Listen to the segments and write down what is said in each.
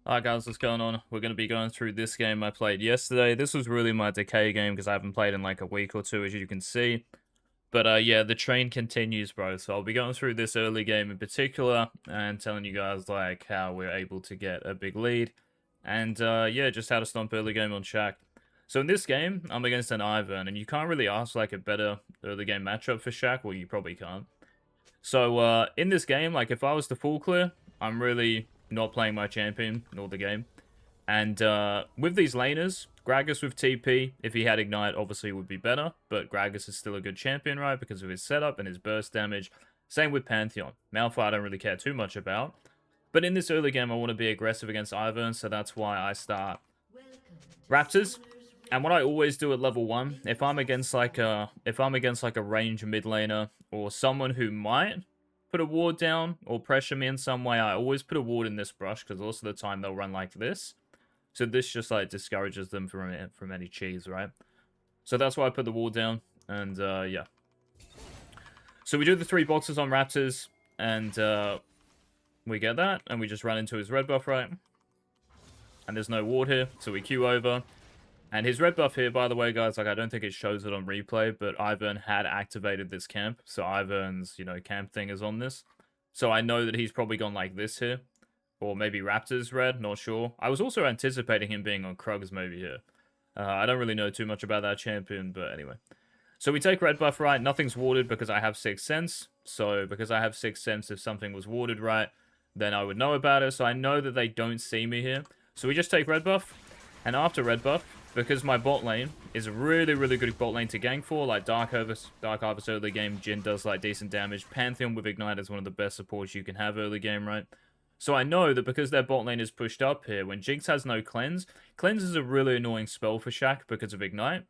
Alright guys, what's going on? We're going to be going through this game I played yesterday. This was really my decay game because I haven't played in like a week or two, as you can see. But yeah, the train continues, bro. So I'll be going through this early game in particular and telling you guys like how we're able to get a big lead. And yeah, just how to stomp early game on Shaq. So in this game, I'm against an Ivern, and you can't really ask like a better early game matchup for Shaq. Well, you probably can't. So in this game, like if I was to full clear, I'm really not playing my champion all the game. And with these laners, Gragas with TP, if he had Ignite, obviously would be better. But Gragas is still a good champion, right? Because of his setup and his burst damage. Same with Pantheon. Malphite I don't really care too much about. But in this early game, I want to be aggressive against Ivern, so that's why I start Raptors. And what I always do at level 1, if I'm against like a range mid laner or someone who might put a ward down or pressure me in some way, I always put a ward in this brush because most of the time they'll run like this. So this just like discourages them from any cheese, right? So that's why I put the ward down, and yeah. So we do the 3 boxes on Raptors, and we get that, and we just run into his red buff, right? And there's no ward here, so we queue over. And his red buff here, by the way, guys, like I don't think it shows it on replay, but Ivern had activated this camp. So Ivern's, camp thing is on this. So I know that he's probably gone like this here. Or maybe Raptors red, not sure. I was also anticipating him being on Krugs maybe here. I don't really know too much about that champion, but anyway. So we take red buff right. Nothing's warded because I have 6th sense. So because I have 6th sense, if something was warded right, then I would know about it. So I know that they don't see me here. So we just take red buff. And after red buff, because my bot lane is a really, really good bot lane to gank for, like Dark Harvest early game, Jhin does like decent damage. Pantheon with Ignite is one of the best supports you can have early game, right? So I know that because their bot lane is pushed up here, when Jinx has no cleanse, cleanse is a really annoying spell for Shaq because of Ignite.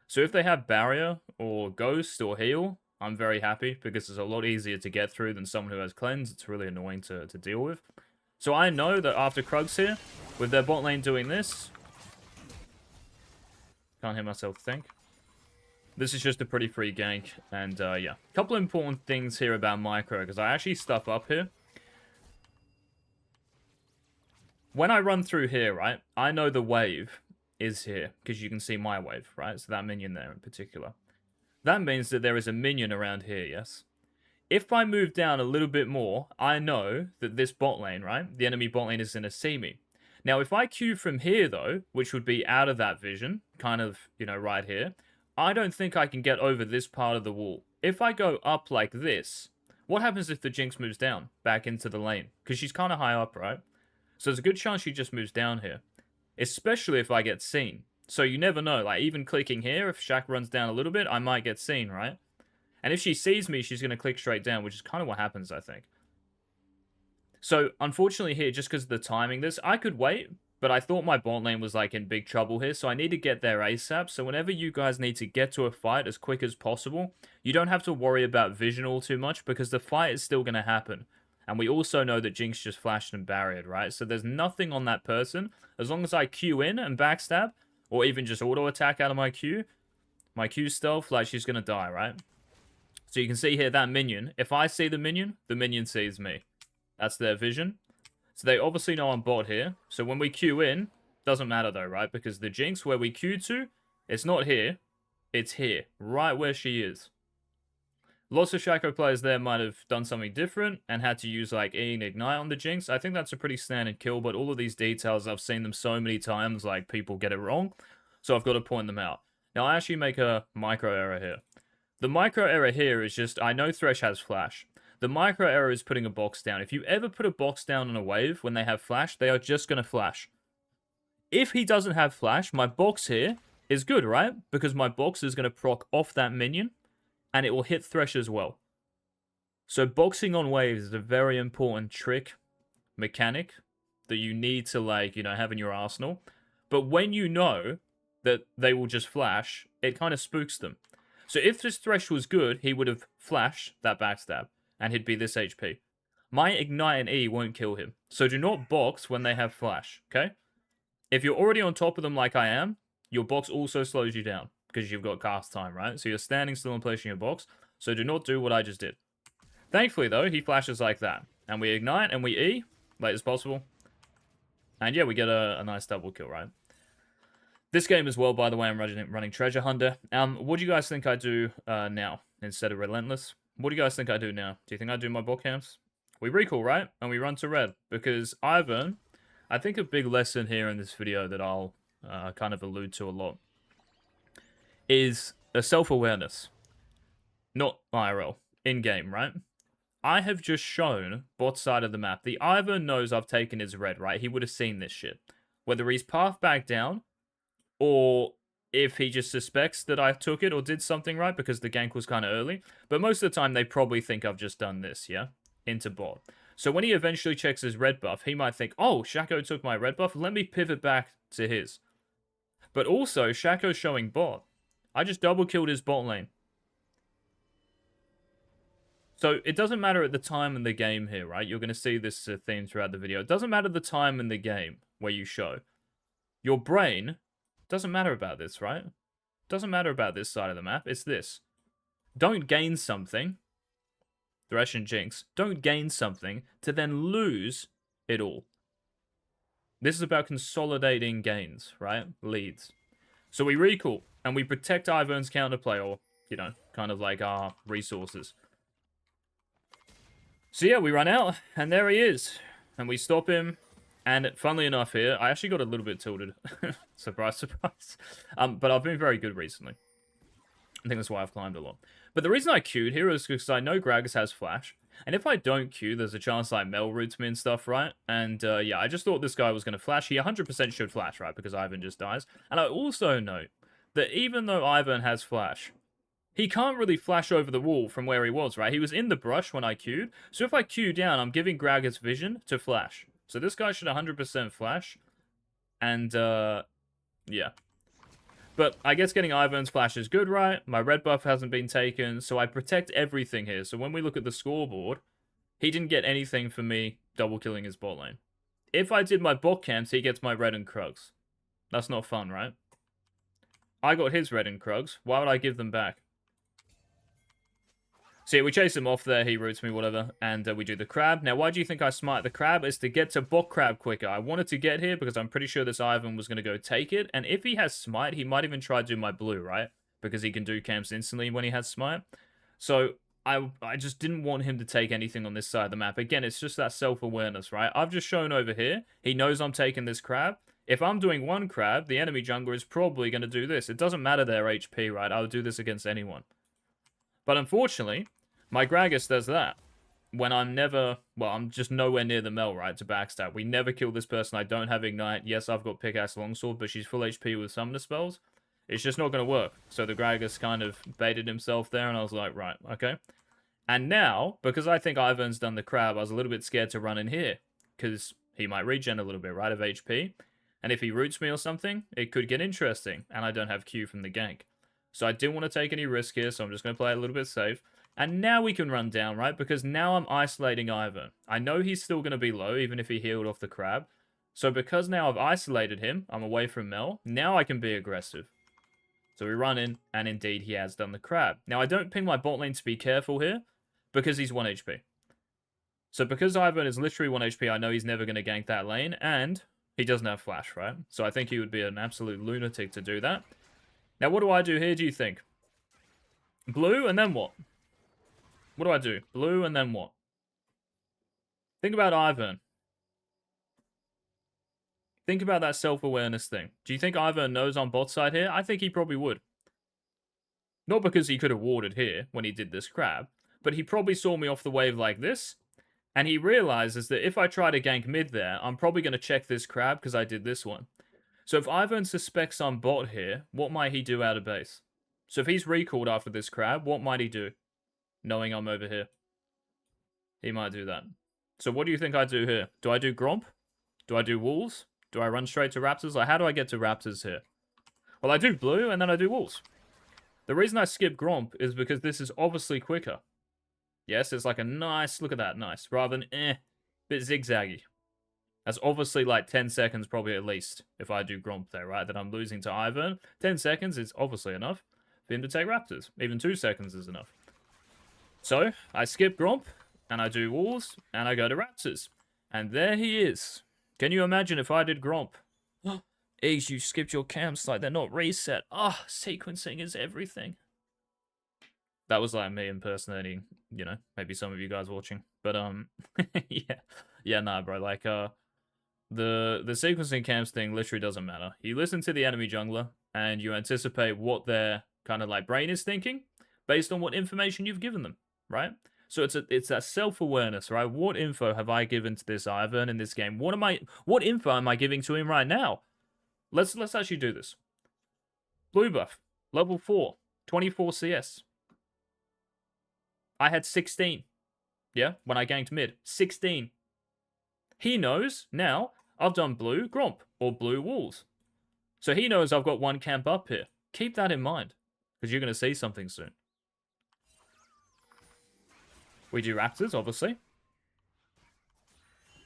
So if they have barrier or ghost or heal, I'm very happy because it's a lot easier to get through than someone who has cleanse. It's really annoying to deal with. So I know that after Krugs here, with their bot lane doing this, can't hear myself think. This is just a pretty free gank. And yeah, a couple important things here about micro, because I actually stuff up here. When I run through here, right, I know the wave is here, because you can see my wave, right? So that minion there in particular. That means that there is a minion around here, yes? If I move down a little bit more, I know that this bot lane, right, the enemy bot lane is going to see me. Now, if I queue from here, though, which would be out of that vision, kind of, right here, I don't think I can get over this part of the wall. If I go up like this, what happens if the Jinx moves down back into the lane? Because she's kind of high up, right? So there's a good chance she just moves down here, especially if I get seen. So you never know. Like, even clicking here, if Shaq runs down a little bit, I might get seen, right? And if she sees me, she's going to click straight down, which is kind of what happens, I think. So, unfortunately here, just because of the timing this, I could wait, but I thought my bot lane was, like, in big trouble here, so I need to get there ASAP. So whenever you guys need to get to a fight as quick as possible, you don't have to worry about vision all too much, because the fight is still going to happen. And we also know that Jinx just flashed and barriered, right? So there's nothing on that person. As long as I Q in and backstab, or even just auto-attack out of my Q stealth, like, she's going to die, right? So you can see here that minion. If I see the minion sees me. That's their vision. So they obviously know I'm bot here. So when we queue in, doesn't matter though, right? Because the Jinx where we queue to, it's not here. It's here, right where she is. Lots of Shaco players there might have done something different and had to use like E and Ignite on the Jinx. I think that's a pretty standard kill, but all of these details, I've seen them so many times, like people get it wrong. So I've got to point them out. Now I actually make a micro error here. The micro error here is just, I know Thresh has flash. The micro error is putting a box down. If you ever put a box down on a wave when they have flash, they are just going to flash. If he doesn't have flash, my box here is good, right? Because my box is going to proc off that minion, and it will hit Thresh as well. So boxing on waves is a very important trick, mechanic, that you need to, like, have in your arsenal. But when you know that they will just flash, it kind of spooks them. So if this Thresh was good, he would have flashed that backstab, and he'd be this HP. My Ignite and E won't kill him. So do not box when they have flash, okay? If you're already on top of them like I am, your box also slows you down, because you've got cast time, right? So you're standing still and placing your box, so do not do what I just did. Thankfully, though, he flashes like that. And we Ignite and we E, late as possible. And yeah, we get a nice double kill, right? This game as well, by the way, I'm running Treasure Hunter. What do you guys think I do now instead of Relentless? What do you guys think I do now? Do you think I do my bot camps? We recall, right? And we run to red. Because Ivern, I think a big lesson here in this video that I'll kind of allude to a lot is a self-awareness. Not IRL. In-game, right? I have just shown bot side of the map. The Ivern knows I've taken his red, right? He would have seen this shit. Whether he's path back down, or if he just suspects that I took it or did something right because the gank was kind of early. But most of the time, they probably think I've just done this, yeah? Into bot. So when he eventually checks his red buff, he might think, oh, Shaco took my red buff. Let me pivot back to his. But also, Shaco's showing bot. I just double killed his bot lane. So it doesn't matter at the time in the game here, right? You're going to see this theme throughout the video. It doesn't matter the time in the game where you show. Your brain doesn't matter about this, right? Doesn't matter about this side of the map. It's this. Don't gain something. Thresh and Jinx. Don't gain something to then lose it all. This is about consolidating gains, right? Leads. So we recall, and we protect Ivern's counterplay, or, you know, kind of like our resources. So yeah, we run out, and there he is. And we stop him. And funnily enough here, I actually got a little bit tilted. Surprise, surprise. But I've been very good recently. I think that's why I've climbed a lot. But the reason I queued here is because I know Gragas has flash. And if I don't queue, there's a chance like Mel roots me and stuff, right? And yeah, I just thought this guy was going to flash. He 100% should flash, right? Because Ivern just dies. And I also know that even though Ivern has flash, he can't really flash over the wall from where he was, right? He was in the brush when I queued. So if I queue down, I'm giving Gragas vision to flash. So this guy should 100% flash. And, yeah. But I guess getting Ivern's flash is good, right? My red buff hasn't been taken, so I protect everything here. So when we look at the scoreboard, he didn't get anything for me double killing his bot lane. If I did my bot camps, he gets my red and Krugs. That's not fun, right? I got his red and Krugs. Why would I give them back? So yeah, we chase him off there, he roots me, whatever, and we do the crab. Now, why do you think I smite the crab? It's to get to bot crab quicker. I wanted to get here because I'm pretty sure this Ivern was going to go take it, and if he has smite, he might even try to do my blue, right? Because he can do camps instantly when he has smite. So I just didn't want him to take anything on this side of the map. Again, it's just that self-awareness, right? I've just shown over here, he knows I'm taking this crab. If I'm doing one crab, the enemy jungler is probably going to do this. It doesn't matter their HP, right? I would do this against anyone. But unfortunately, my Gragas does that. When I'm never... Well, I'm just nowhere near the Mel, right, to backstab. We never kill this person. I don't have Ignite. Yes, I've got Pickaxe Longsword, but she's full HP with Summoner spells. It's just not going to work. So the Gragas kind of baited himself there, and I was like, right, okay. And now, because I think Ivern's done the crab, I was a little bit scared to run in here. Because he might regen a little bit, right, of HP. And if he roots me or something, it could get interesting. And I don't have Q from the gank. So I didn't want to take any risk here, so I'm just going to play it a little bit safe. And now we can run down, right? Because now I'm isolating Ivern. I know he's still going to be low, even if he healed off the crab. So because now I've isolated him, I'm away from Mel, now I can be aggressive. So we run in, and indeed he has done the crab. Now I don't ping my bot lane to be careful here, because he's 1 HP. So because Ivern is literally 1 HP, I know he's never going to gank that lane, and he doesn't have flash, right? So I think he would be an absolute lunatic to do that. Now what do I do here, do you think? Blue, and then what? What do I do? Blue, and then what? Think about Ivern. Think about that self-awareness thing. Do you think Ivern knows on bot side here? I think he probably would. Not because he could have warded here when he did this crab, but he probably saw me off the wave like this, and he realizes that if I try to gank mid there, I'm probably going to check this crab because I did this one. So if Ivern suspects I'm bot here, what might he do out of base? So if he's recalled after this crab, what might he do? Knowing I'm over here. He might do that. So what do you think I do here? Do I do Gromp? Do I do Wolves? Do I run straight to Raptors? Like, how do I get to Raptors here? Well, I do Blue, and then I do Wolves. The reason I skip Gromp is because this is obviously quicker. Yes, it's like a nice... Look at that, nice. Rather than, bit zigzaggy. That's obviously like 10 seconds probably at least if I do Gromp there, right? That I'm losing to Ivern. 10 seconds is obviously enough for him to take Raptors. Even 2 seconds is enough. So, I skip Gromp, and I do Wolves, and I go to Raptors. And there he is. Can you imagine if I did Gromp? Eagz, you skipped your camps like they're not reset. Sequencing is everything. That was like me impersonating, maybe some of you guys watching. But yeah, nah, bro. Like the sequencing camps thing literally doesn't matter. You listen to the enemy jungler and you anticipate what their kind of like brain is thinking based on what information you've given them, right? So it's that self-awareness, right? What info have I given to this Ivern in this game? What info am I giving to him right now? Let's actually do this. Blue buff, level 4, 24 CS. I had 16. Yeah, when I ganked mid. 16. He knows now I've done blue Gromp or blue Wolves. So he knows I've got one camp up here. Keep that in mind, because you're going to see something soon. We do Raptors, obviously.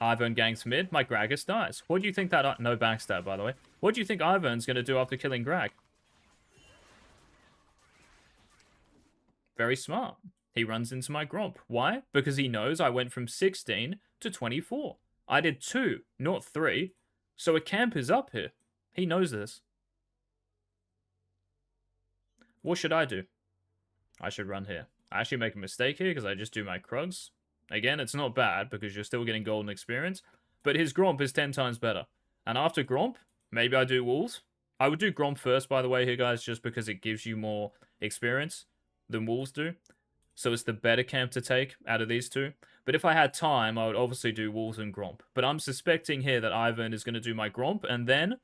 Ivern ganks mid. My Gragas dies. What do you think that... No backstab, by the way. What do you think Ivern's going to do after killing Grag? Very smart. He runs into my Gromp. Why? Because he knows I went from 16 to 24. I did 2, not 3. So a camp is up here. He knows this. What should I do? I should run here. I actually make a mistake here because I just do my Krugs. Again, it's not bad because you're still getting golden experience. But his Gromp is 10 times better. And after Gromp, maybe I do Wolves. I would do Gromp first, by the way, here, guys, just because it gives you more experience than Wolves do. So it's the better camp to take out of these two. But if I had time, I would obviously do Wolves and Gromp. But I'm suspecting here that Ivern is going to do my Gromp and then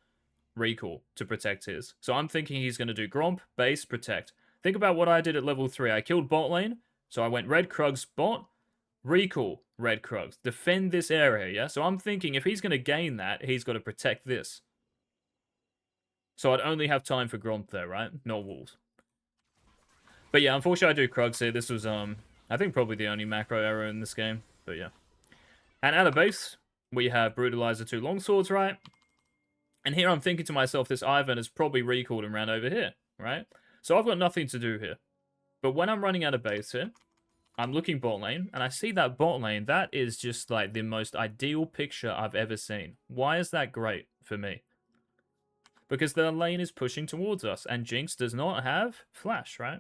recall to protect his. So I'm thinking he's going to do Gromp, base, protect. Think about what I did at level 3. I killed bot lane, so I went red Krugs bot, recall red Krugs, defend this area, yeah? So I'm thinking if he's going to gain that, he's got to protect this. So I'd only have time for Gromp there, right? Not Wolves. But yeah, unfortunately I do Krugs here. This was, I think probably the only macro error in this game. But yeah. And at a base, we have Brutalizer 2 longswords, right? And here I'm thinking to myself, this Ivern has probably recalled and ran over here, right? So I've got nothing to do here. But when I'm running out of base here, I'm looking bot lane, and I see that bot lane. That is just like the most ideal picture I've ever seen. Why is that great for me? Because the lane is pushing towards us, and Jinx does not have flash, right?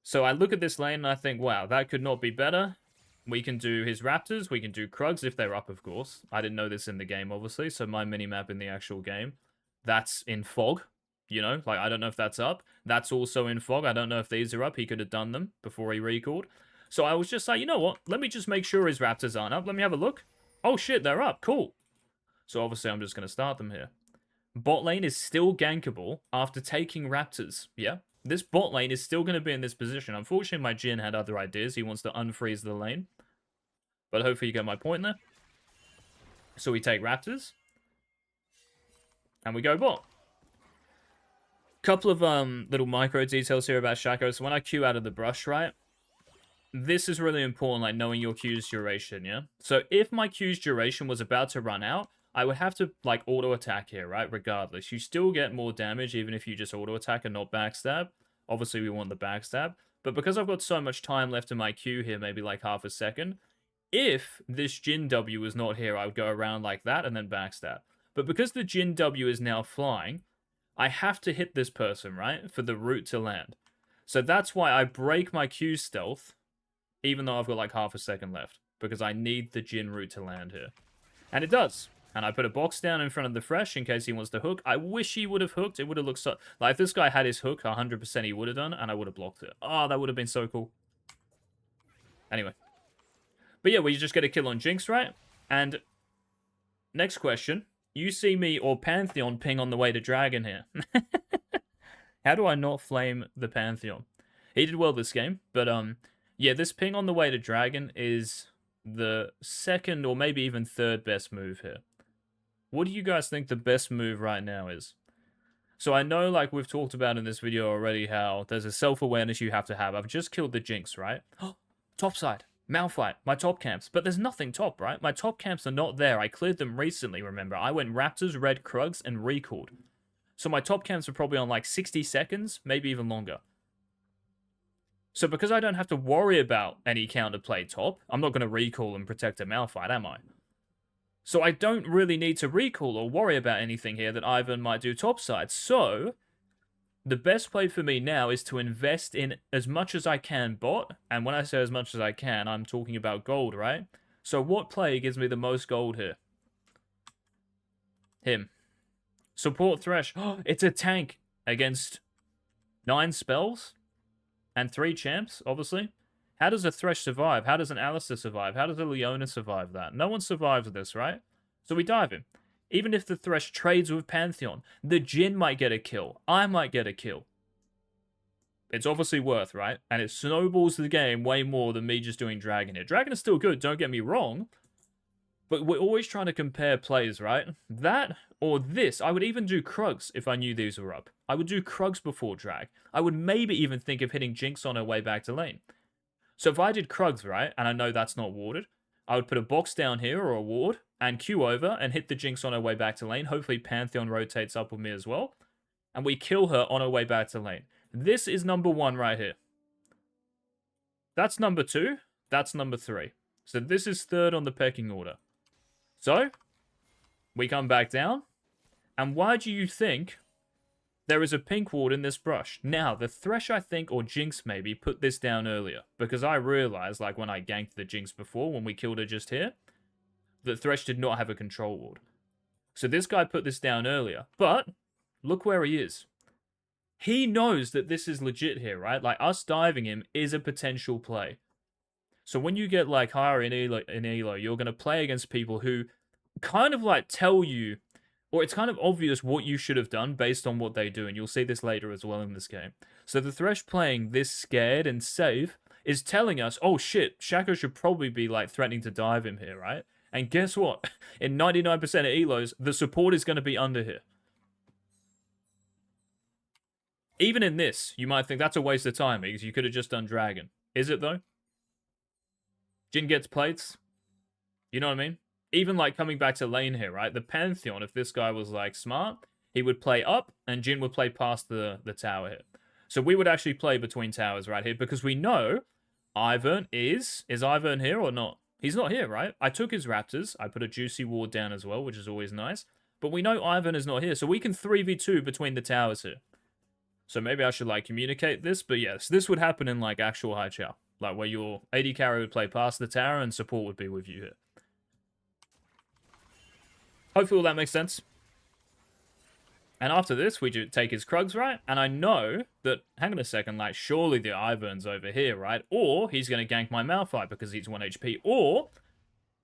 So I look at this lane and I think, wow, that could not be better. We can do his Raptors, we can do Krugs if they're up, of course. I didn't know this in the game, obviously, so my minimap in the actual game, that's in fog, you know? Like, I don't know if that's up. That's also in fog. I don't know if these are up. He could have done them before he recalled. So I was just like, you know what? Let me just make sure his Raptors aren't up. Let me have a look. Oh, shit, they're up. Cool. So obviously I'm just going to start them here. Bot lane is still gankable after taking Raptors, yeah? This bot lane is still going to be in this position. Unfortunately, my Jhin had other ideas. He wants to unfreeze the lane. But hopefully you get my point there. So we take Raptors. And we go bot. Couple of little micro details here about Shaco. So when I Q out of the brush, right? This is really important, like knowing your Q's duration, yeah? So if my Q's duration was about to run out, I would have to, like, auto-attack here, right? Regardless. You still get more damage even if you just auto-attack and not backstab. Obviously, we want the backstab. But because I've got so much time left in my Q here, maybe like half a second, if this Jhin W was not here, I would go around like that and then backstab. But because the Jhin W is now flying, I have to hit this person, right? For the route to land. So that's why I break my Q stealth, even though I've got like half a second left. Because I need the Jhin route to land here. And it does. And I put a box down in front of the Fresh in case he wants to hook. I wish he would have hooked. It would have looked so... Like, if this guy had his hook, 100% he would have done, and I would have blocked it. Oh, that would have been so cool. Anyway. But yeah, we just get a kill on Jinx, right? And next question. You see me or Pantheon ping on the way to Dragon here. How do I not flame the Pantheon? He did well this game, but yeah, this ping on the way to Dragon is the second or maybe even third best move here. What do you guys think the best move right now is? So I know, like we've talked about in this video already, how there's a self-awareness you have to have. I've just killed the Jinx, right? Topside. Malphite. My top camps. But there's nothing top, right? My top camps are not there. I cleared them recently, remember. I went Raptors, Red Krugs, and recalled. So my top camps are probably on like 60 seconds, maybe even longer. So because I don't have to worry about any counterplay top, I'm not going to recall and protect a Malphite, am I? So I don't really need to recall or worry about anything here that Ivan might do topside. So the best play for me now is to invest in as much as I can bot. And when I say as much as I can, I'm talking about gold, right? So what play gives me the most gold here? Him. Support Thresh. Oh, it's a tank against 9 spells and 3 champs, obviously. How does a Thresh survive? How does an Alistair survive? How does a Leona survive that? No one survives this, right? So we dive him. Even if the Thresh trades with Pantheon, the Jhin might get a kill. I might get a kill. It's obviously worth, right? And it snowballs the game way more than me just doing Dragon here. Dragon is still good, don't get me wrong. But we're always trying to compare plays, right? That or this. I would even do Krugs if I knew these were up. I would do Krugs before Drag. I would maybe even think of hitting Jinx on her way back to lane. So if I did Krugs, right, and I know that's not warded, I would put a box down here or a ward and Q over and hit the Jinx on her way back to lane. Hopefully Pantheon rotates up with me as well. And we kill her on her way back to lane. This is number 1 right here. That's number 2. That's number 3. So this is 3rd on the pecking order. So, we come back down. And why do you think there is a pink ward in this brush? Now, the Thresh, I think, or Jinx maybe, put this down earlier. Because I realized, like when I ganked the Jinx before, when we killed her just here, that Thresh did not have a control ward. So this guy put this down earlier. But, look where he is. He knows that this is legit here, right? Like, us diving him is a potential play. So when you get, like, higher in Elo, you're going to play against people who kind of, like, tell you, or it's kind of obvious what you should have done based on what they do, and you'll see this later as well in this game. So the Thresh playing this scared and safe is telling us, oh shit, Shaco should probably be, like, threatening to dive him here, right? And guess what? In 99% of Elos, the support is going to be under here. Even in this, you might think that's a waste of time, because you could have just done Dragon. Is it, though? Jhin gets plates. You know what I mean? Even, like, coming back to lane here, right? The Pantheon, if this guy was, like, smart, he would play up, and Jhin would play past the tower here. So we would actually play between towers right here, because we know Ivern is Ivern here or not? He's not here, right? I took his Raptors. I put a juicy ward down as well, which is always nice. But we know Ivern is not here, so we can 3v2 between the towers here. So maybe I should, like, communicate this. But yes, this would happen in, like, actual high chow. Like, where your AD carry would play past the tower and support would be with you here. Hopefully all that makes sense. And after this, we do take his Krugs, right? And I know that, hang on a second, like, surely the Ivern's over here, right? Or he's going to gank my Malphite because he's 1 HP. Or,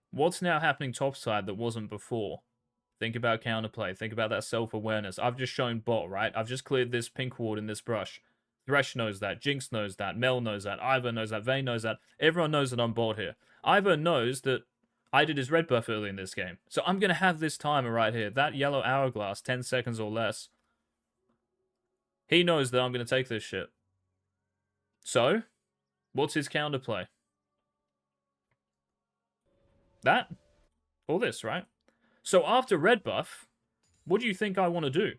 what's now happening topside that wasn't before? Think about counterplay. Think about that self-awareness. I've just shown bot, right? I've just cleared this pink ward in this brush. Thresh knows that. Jinx knows that. Mel knows that. Ivern knows that. Vayne knows that. Everyone knows that I'm bot here. Ivern knows that I did his red buff early in this game. So I'm going to have this timer right here. That yellow hourglass, 10 seconds or less. He knows that I'm going to take this shit. So, what's his counterplay? That? Or this, right? So after red buff, what do you think I want to do?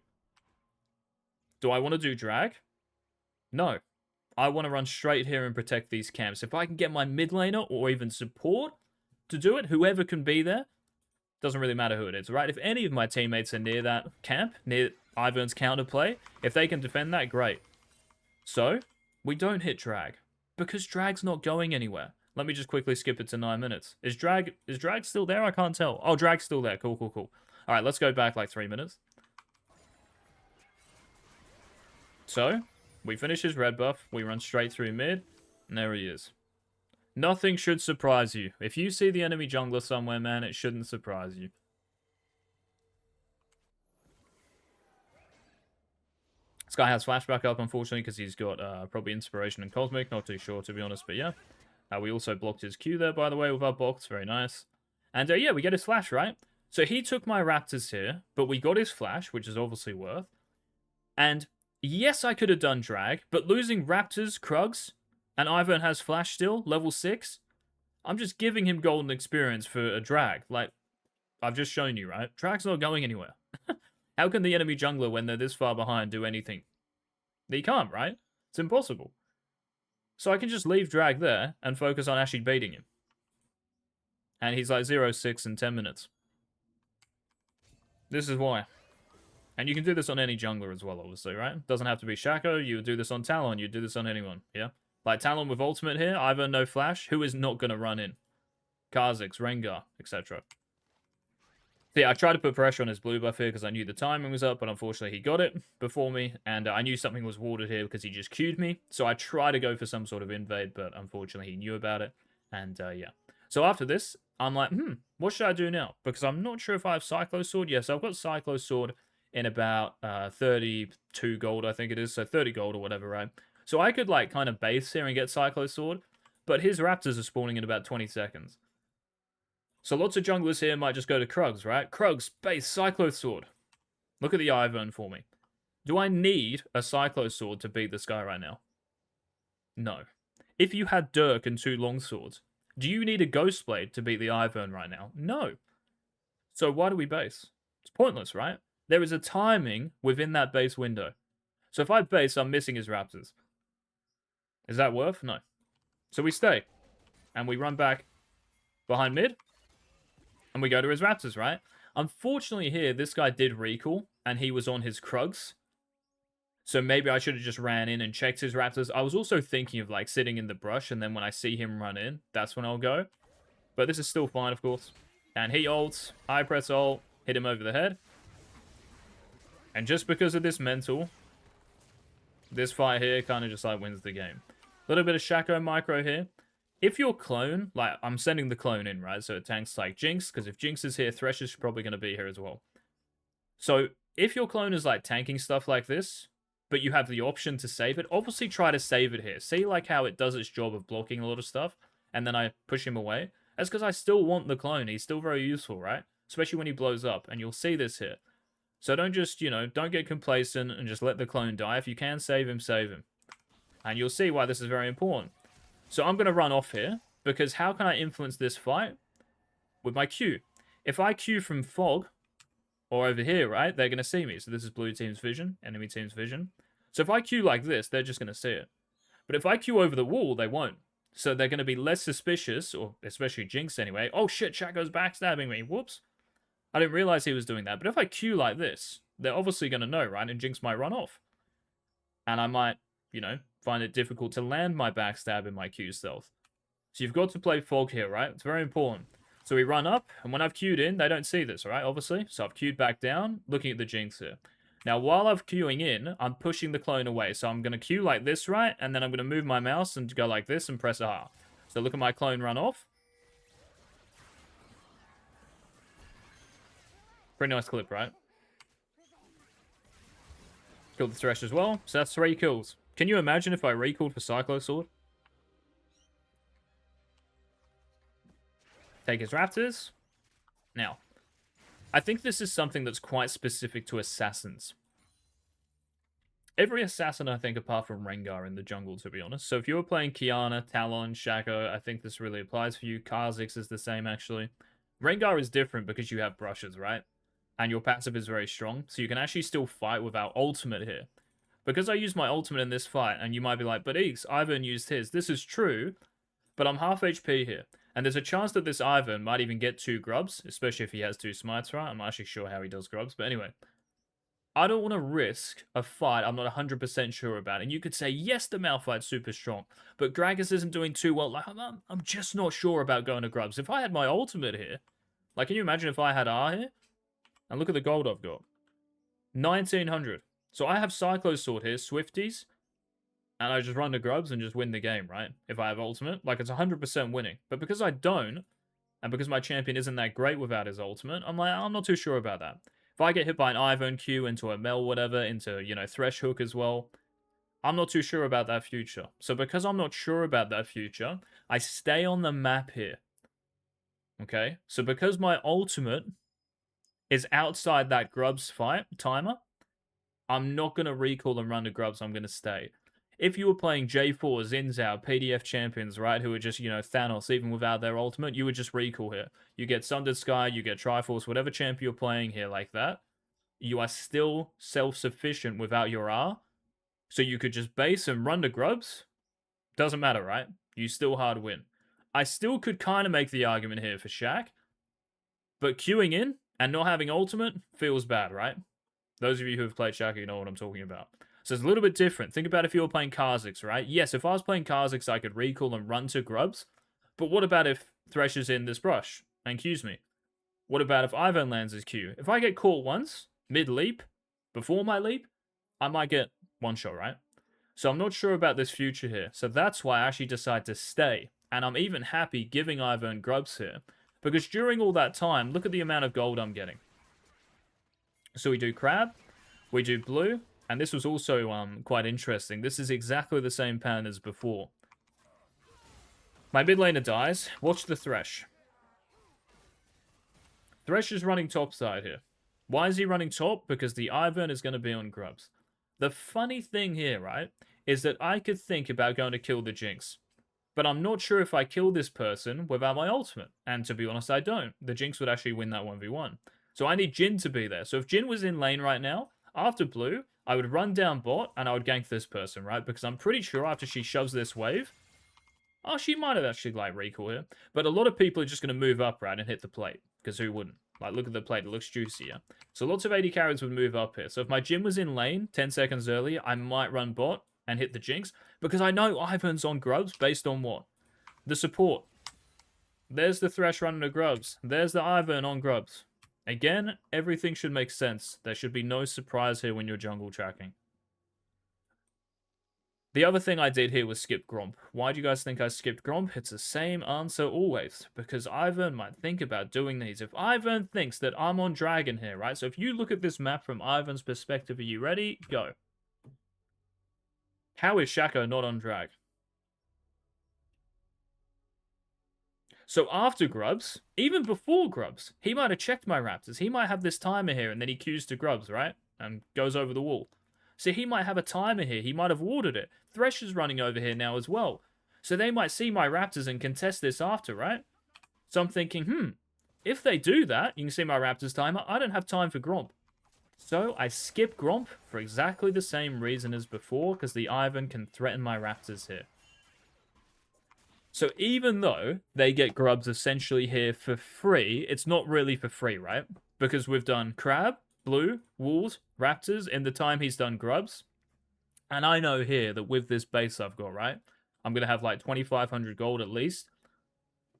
Do I want to do drag? No. I want to run straight here and protect these camps. If I can get my mid laner or even support to do it, whoever can be there, doesn't really matter who it is, right? If any of my teammates are near that camp, near Ivern's counterplay, if they can defend that, great. So, we don't hit drag, because drag's not going anywhere. Let me just quickly skip it to 9 minutes. Is drag still there? I can't tell. Oh, drag's still there. Cool, cool, cool. All right, let's go back like 3 minutes. So, we finish his red buff. We run straight through mid, and there he is. Nothing should surprise you. If you see the enemy jungler somewhere, man, it shouldn't surprise you. This guy has flashback up, unfortunately, because he's got probably inspiration and cosmic. Not too sure, to be honest, but yeah. We also blocked his Q there, by the way, with our box. Very nice. And yeah, we get his flash, right? So he took my Raptors here, but we got his flash, which is obviously worth. And yes, I could have done drag, but losing Raptors, Krugs, and Ivern has flash still, level 6, I'm just giving him golden experience for a drag. Like, I've just shown you, right? Drag's not going anywhere. How can the enemy jungler, when they're this far behind, do anything? They can't, right? It's impossible. So I can just leave drag there and focus on actually baiting him. And he's like 0-6 in 10 minutes. This is why. And you can do this on any jungler as well, obviously, right? Doesn't have to be Shaco. You would do this on Talon. You do this on anyone, yeah? Like Talon with ultimate here, Ivern no flash. Who is not going to run in? Kha'Zix, Rengar, etc. So yeah, I tried to put pressure on his blue buff here because I knew the timing was up, but unfortunately he got it before me, and I knew something was warded here because he just queued me. So I tried to go for some sort of invade, but unfortunately he knew about it, and yeah. So after this, I'm like, what should I do now? Because I'm not sure if I have Cyclo Sword. Yes, I've got Cyclo Sword in about 32 gold, I think it is, so 30 gold or whatever, right? So I could like kind of base here and get Cyclo Sword, but his Raptors are spawning in about 20 seconds. So lots of junglers here might just go to Krugs, right? Krugs, base, Cyclo Sword. Look at the Ivern for me. Do I need a Cyclo Sword to beat this guy right now? No. If you had Dirk and 2 longswords, do you need a Ghost Blade to beat the Ivern right now? No. So why do we base? It's pointless, right? There is a timing within that base window. So if I base, I'm missing his Raptors. Is that worth? No. So we stay. And we run back behind mid. And we go to his Raptors, right? Unfortunately here, this guy did recall, and he was on his Krugs. So maybe I should have just ran in and checked his Raptors. I was also thinking of, like, sitting in the brush, and then when I see him run in, that's when I'll go. But this is still fine, of course. And he ults, I press ult, hit him over the head. And just because of this mental, this fight here kind of just, like, wins the game. A little bit of Shaco micro here. If your clone, like, I'm sending the clone in, right? So it tanks, like, Jinx, because if Jinx is here, Thresh is probably going to be here as well. So if your clone is, like, tanking stuff like this, but you have the option to save it, obviously try to save it here. See, like, how it does its job of blocking a lot of stuff, and then I push him away? That's because I still want the clone. He's still very useful, right? Especially when he blows up, and you'll see this here. So don't just, you know, don't get complacent and just let the clone die. If you can save him, save him. And you'll see why this is very important. So I'm going to run off here, because how can I influence this fight? With my Q. If I Q from Fog, or over here, right, they're going to see me. So this is blue team's vision, enemy team's vision. So if I Q like this, they're just going to see it. But if I Q over the wall, they won't. So they're going to be less suspicious, or especially Jinx anyway. Oh shit, Shaco's backstabbing me. Whoops. I didn't realize he was doing that. But if I Q like this, they're obviously going to know, right? And Jinx might run off. And I might, you know, find it difficult to land my backstab in my Q stealth. So you've got to play Fog here, right? It's very important. So we run up, and when I've queued in, they don't see this, right? Obviously. So I've queued back down, looking at the Jinx here. Now, while I'm queuing in, I'm pushing the clone away. So I'm going to queue like this, right? And then I'm going to move my mouse and go like this and press R. So look at my clone run off. Pretty nice clip, right? Killed the Thresh as well. So that's 3 kills. Can you imagine if I recalled for Cyclo Sword? Take his Raptors. Now, I think this is something that's quite specific to assassins. Every assassin, I think, apart from Rengar in the jungle, to be honest. So if you were playing Kiana, Talon, Shaco, I think this really applies for you. Kha'Zix is the same, actually. Rengar is different because you have brushes, right? And your passive is very strong. So you can actually still fight without ultimate here. Because I used my ultimate in this fight, and you might be like, but Eagz, Ivern used his. This is true, but I'm half HP here. And there's a chance that this Ivern might even get 2 grubs, especially if he has 2 smites, right? I'm not actually sure how he does grubs, but anyway. I don't want to risk a fight I'm not 100% sure about. And you could say, yes, the Malphite's super strong, but Gragas isn't doing too well. Like, I'm just not sure about going to grubs. If I had my ultimate here, like, can you imagine if I had R here? And look at the gold I've got. 1900. So I have Cyclo Sword here, Swifties, and I just run the grubs and just win the game, right? If I have ultimate, like, it's 100% winning. But because I don't, and because my champion isn't that great without his ultimate, I'm like, I'm not too sure about that. If I get hit by an Ivern Q into a Mel whatever, into, you know, Thresh Hook as well, I'm not too sure about that future. So because I'm not sure about that future, I stay on the map here. Okay? So because my ultimate is outside that grubs fight timer, I'm not going to recall and run to grubs. I'm going to stay. If you were playing J4, Xin Zhao, PDF champions, right, who are just, you know, Thanos, even without their ultimate, you would just recall here. You get Sundered Sky, you get Triforce, whatever champ you're playing here like that, you are still self-sufficient without your R, so you could just base and run to grubs. Doesn't matter, right? You still hard win. I still could kind of make the argument here for Shaq, but queuing in And not having ultimate feels bad, right? Those of you who have played Shaco, you know what I'm talking about. So it's a little bit different. Think about if you were playing Kha'Zix, right? Yes, if I was playing Kha'Zix, I could recall and run to grubs. But what about if Thresh is in this brush and Qs me? What about if Ivern lands his Q? If I get caught once, mid-leap, before my leap, I might get one shot, right? So I'm not sure about this future here. So that's why I actually decide to stay. And I'm even happy giving Ivern grubs here. Because during all that time, look at the amount of gold I'm getting. So we do crab, we do blue, and this was also quite interesting. This is exactly the same pattern as before. My mid laner dies. Watch the Thresh. Thresh is running top side here. Why is he running top? Because the Ivern is going to be on grubs. The funny thing here, right, is that I could think about going to kill the Jinx. But I'm not sure if I kill this person without my ultimate. And to be honest, I don't. The Jinx would actually win that 1v1. So I need Jhin to be there. So if Jhin was in lane right now, after blue, I would run down bot and I would gank this person, right? Because I'm pretty sure after she shoves this wave... Oh, she might have actually, like, recall here. But a lot of people are just going to move up, right, and hit the plate. Because who wouldn't? Like, look at the plate. It looks juicier. So lots of 80 carries would move up here. So if my Jhin was in lane 10 seconds earlier, I might run bot and hit the Jinx. Because I know Ivern's on grubs based on what? The support. There's the Thresh running the grubs. There's the Ivern on grubs. Again, everything should make sense. There should be no surprise here when you're jungle tracking. The other thing I did here was skip Gromp. Why do you guys think I skipped Gromp? It's the same answer always. Because Ivern might think about doing these. If Ivern thinks that I'm on Dragon here, right? So if you look at this map from Ivern's perspective, are you ready? Go. How is Shaco not on Drag? So after grubs, even before grubs, he might have checked my Raptors. He might have this timer here and then he queues to grubs, right? And goes over the wall. So he might have a timer here. He might have warded it. Thresh is running over here now as well. So they might see my Raptors and contest this after, right? So I'm thinking, if they do that, you can see my Raptors timer. I don't have time for Gromp. So I skip Gromp for exactly the same reason as before, because the Ivern can threaten my Raptors here. So even though they get grubs essentially here for free, it's not really for free, right? Because we've done crab, blue, wolves, raptors in the time he's done grubs. And I know here that with this base I've got, right? I'm going to have like 2,500 gold at least.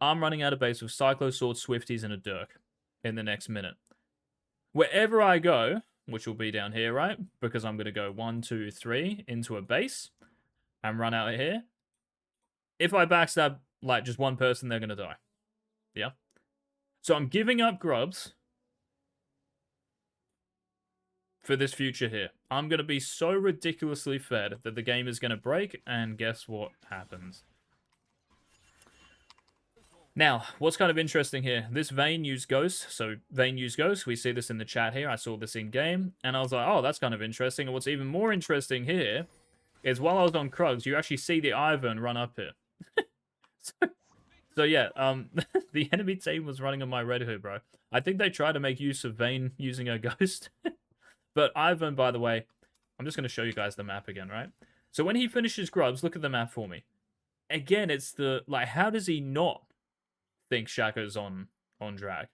I'm running out of base with Cyclo Sword, Swifties, and a Dirk in the next minute. Wherever I go, which will be down here, right? Because I'm going to go 1, 2, 3 into a base and run out of here. If I backstab like just one person, they're going to die. Yeah? So I'm giving up grubs for this future here. I'm going to be so ridiculously fed that the game is going to break, and guess what happens? Now, what's kind of interesting here, this Vayne used Ghost, so Vayne used Ghost, we see this in the chat here, I saw this in game, and I was like, oh, that's kind of interesting, and what's even more interesting here is while I was on Krugs, you actually see the Ivern run up here. So yeah, the enemy team was running on my Red Hood, bro. I think they tried to make use of Vayne using a Ghost. But Ivern, by the way, I'm just going to show you guys the map again, right? So when he finishes grubs, look at the map for me. Again, it's the, like, how does he not think Shaco's on drag?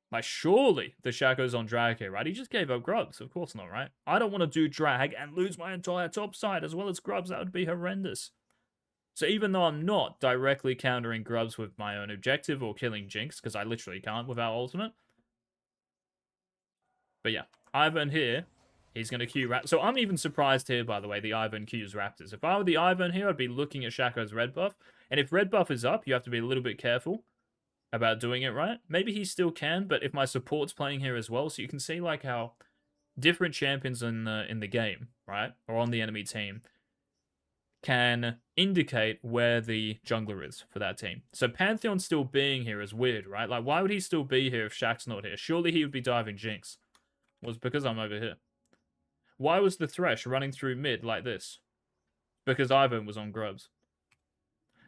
Like, surely the Shaco's on drag here, right? He just gave up grubs. Of course not, right? I don't want to do drag and lose my entire top side as well as grubs. That would be horrendous. So even though I'm not directly countering grubs with my own objective or killing Jinx, because I literally can't without ultimate. But yeah, Ivern here, he's going to queue Raptors. So I'm even surprised here, by the way, the Ivern queues Raptors. If I were the Ivern here, I'd be looking at Shaco's red buff. And if red buff is up, you have to be a little bit careful about doing it right. Maybe he still can, but if my support's playing here as well, so you can see like how different champions in the game, right, or on the enemy team, can indicate where the jungler is for that team. So Pantheon still being here is weird, right? Like, why would he still be here if Shaq's not here? Surely he would be diving Jinx. Well, it's because I'm over here. Why was the Thresh running through mid like this? Because Ivern was on grubs.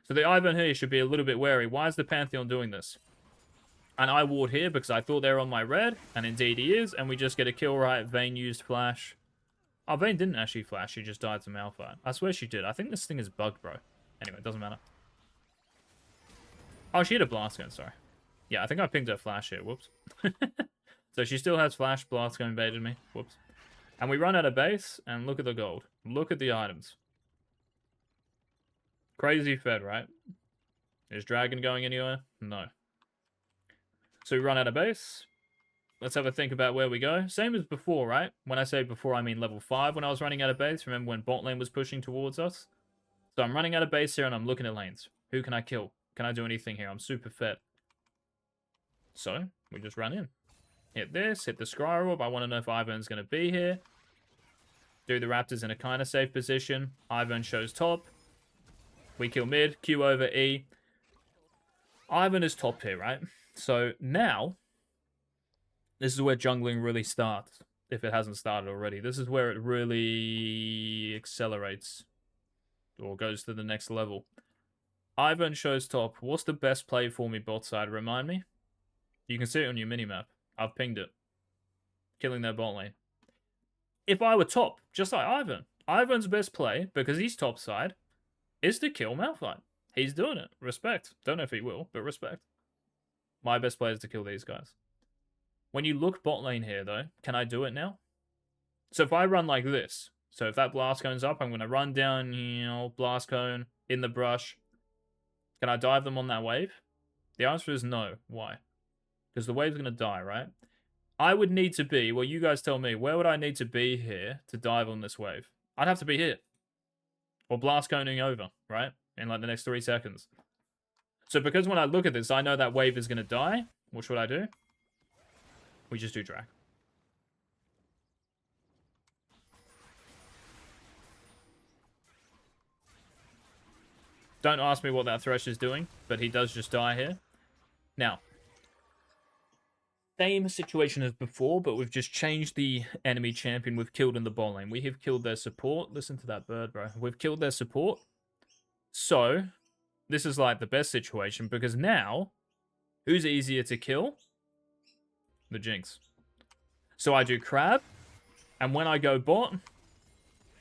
So the Ivern here should be a little bit wary. Why is the Pantheon doing this? And I ward here because I thought they were on my red, and indeed he is, and we just get a kill right. Vayne used flash. Oh, Vayne didn't actually flash. She just died to Malphite. I swear she did. I think this thing is bugged, bro. Anyway, it doesn't matter. Oh, she had a blast gun, sorry. Yeah, I think I pinged her flash here. Whoops. So she still has flash. Blast going baited me. Whoops. And we run out of base, and look at the gold. Look at the items. Crazy fed, right? Is Dragon going anywhere? No. So we run out of base. Let's have a think about where we go. Same as before, right? When I say before, I mean level 5 when I was running out of base. Remember when bot lane was pushing towards us? So I'm running out of base here, and I'm looking at lanes. Who can I kill? Can I do anything here? I'm super fed. So, we just run in. Hit this, hit the Scry Orb. I want to know if Ivern's going to be here. Do the Raptors in a kind of safe position. Ivern shows top. We kill mid, Q over E. Ivern is top here, right? So now, this is where jungling really starts, if it hasn't started already. This is where it really accelerates, or goes to the next level. Ivern shows top. What's the best play for me bot side? Remind me? You can see it on your minimap. I've pinged it. Killing their bot lane. If I were top, just like Ivern, Ivern's best play, because he's top side, is to kill Malphite. He's doing it. Respect. Don't know if he will, but respect. My best play is to kill these guys. When you look bot lane here, though, can I do it now? So if I run like this, so if that blast cone's up, I'm going to run down, you know, blast cone, in the brush. Can I dive them on that wave? The answer is no. Why? Because the wave's going to die, right? I would need to be, well, you guys tell me, where would I need to be here to dive on this wave? I'd have to be here. Or blast coning over, right? In like the next 3 seconds. So because when I look at this, I know that wave is going to die. What should I do? We just do drag. Don't ask me what that Thresh is doing, but he does just die here. Now, same situation as before, but we've just changed the enemy champion we've killed in the bot lane. We have killed their support. Listen to that bird, bro. We've killed their support. So, this is like the best situation, because now, who's easier to kill? The Jinx. So I do crab, and when I go bot,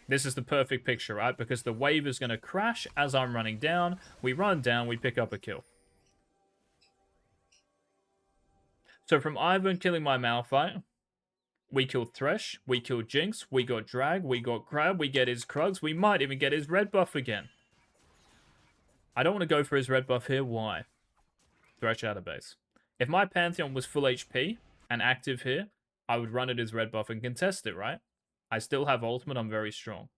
this is the perfect picture, right? Because the wave is going to crash as I'm running down. We run down, we pick up a kill. So from Ivern killing my Malphite, we killed Thresh, we killed Jinx, we got Drag, we got Crab, we get his Krugs, we might even get his red buff again. I don't want to go for his red buff here. Why? Thresh out of base. If my Pantheon was full HP and active here, I would run at his red buff and contest it, right? I still have ultimate, I'm very strong.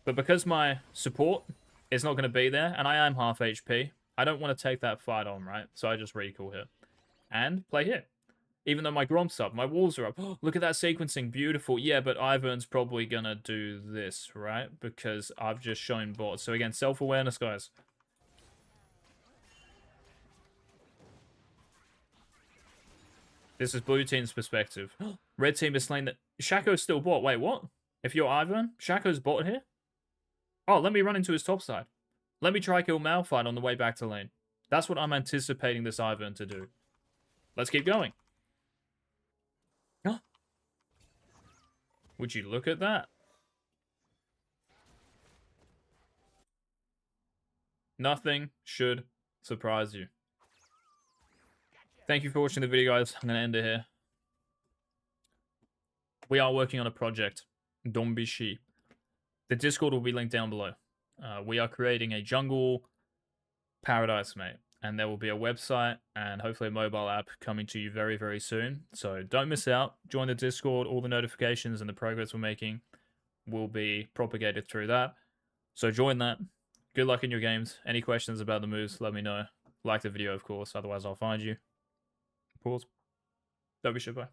But because my support is not going to be there, and I am half HP, I don't want to take that fight on, right? So I just recall here. And play here. Even though my Gromp's up, my walls are up. Oh, look at that sequencing, beautiful. Yeah, but Ivern's probably going to do this, right? Because I've just shown bot. So again, self-awareness, guys. This is blue team's perspective. Red team is slain that... Shaco's still bot. Wait, what? If you're Ivern, Shaco's bot here? Oh, let me run into his top side. Let me try kill Malphite on the way back to lane. That's what I'm anticipating this Ivern to do. Let's keep going. Would you look at that? Nothing should surprise you. Thank you for watching the video, guys. I'm going to end it here. We are working on a project. Dombishi. The Discord will be linked down below. We are creating a jungle paradise, mate. And there will be a website and hopefully a mobile app coming to you very, very soon. So don't miss out. Join the Discord. All the notifications and the progress we're making will be propagated through that. So join that. Good luck in your games. Any questions about the moves, let me know. Like the video, of course. Otherwise, I'll find you. Pause. Don't be shy, bye.